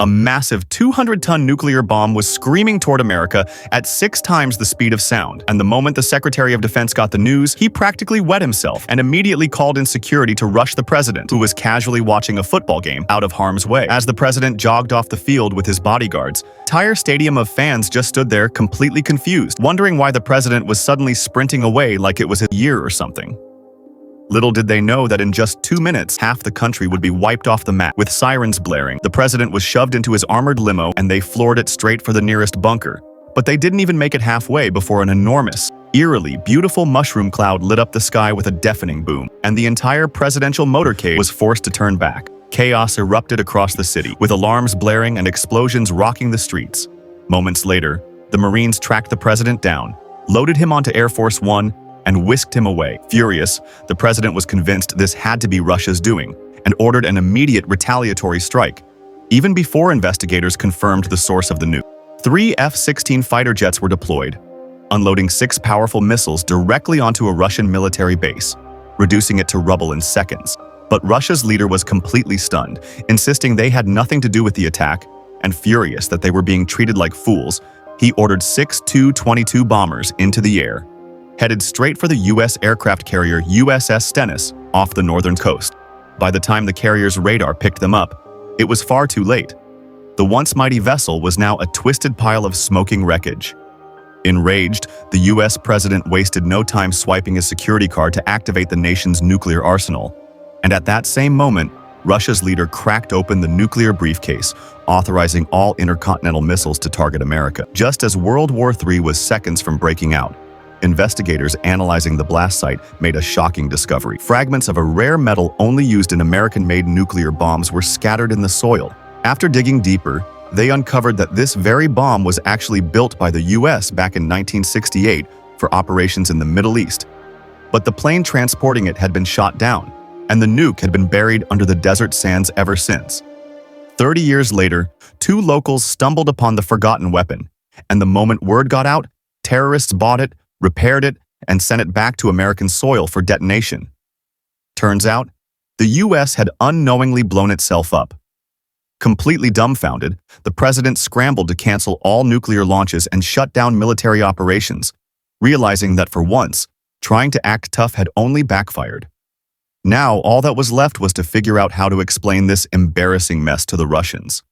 A massive 200-ton nuclear bomb was screaming toward America at 6 times the speed of sound. And the moment the Secretary of Defense got the news, he practically wet himself and immediately called in security to rush the president, who was casually watching a football game, out of harm's way. As the president jogged off the field with his bodyguards, the entire stadium of fans just stood there completely confused, wondering why the president was suddenly sprinting away like it was a year or something. Little did they know that in just 2 minutes, half the country would be wiped off the map. With sirens blaring, the president was shoved into his armored limo and they floored it straight for the nearest bunker. But they didn't even make it halfway before an enormous, eerily beautiful mushroom cloud lit up the sky with a deafening boom, and the entire presidential motorcade was forced to turn back. Chaos erupted across the city, with alarms blaring and explosions rocking the streets. Moments later, the Marines tracked the president down, loaded him onto Air Force One, and whisked him away. Furious, the president was convinced this had to be Russia's doing and ordered an immediate retaliatory strike, even before investigators confirmed the source of the nuke. 3 F-16 fighter jets were deployed, unloading 6 powerful missiles directly onto a Russian military base, reducing it to rubble in seconds. But Russia's leader was completely stunned, insisting they had nothing to do with the attack, and furious that they were being treated like fools, he ordered 6 Tu-22 bombers into the air, headed straight for the U.S. aircraft carrier USS Stennis off the northern coast. By the time the carrier's radar picked them up, it was far too late. The once mighty vessel was now a twisted pile of smoking wreckage. Enraged, the U.S. president wasted no time swiping his security card to activate the nation's nuclear arsenal. And at that same moment, Russia's leader cracked open the nuclear briefcase, authorizing all intercontinental missiles to target America. Just as World War III was seconds from breaking out, investigators analyzing the blast site made a shocking discovery. Fragments of a rare metal only used in American-made nuclear bombs were scattered in the soil. After digging deeper, they uncovered that this very bomb was actually built by the U.S. back in 1968 for operations in the Middle East. But the plane transporting it had been shot down, and the nuke had been buried under the desert sands ever since. 30 years later, 2 locals stumbled upon the forgotten weapon, and the moment word got out, terrorists bought it, repaired it, and sent it back to American soil for detonation. Turns out, the U.S. had unknowingly blown itself up. Completely dumbfounded, the president scrambled to cancel all nuclear launches and shut down military operations, realizing that for once, trying to act tough had only backfired. Now, all that was left was to figure out how to explain this embarrassing mess to the Russians.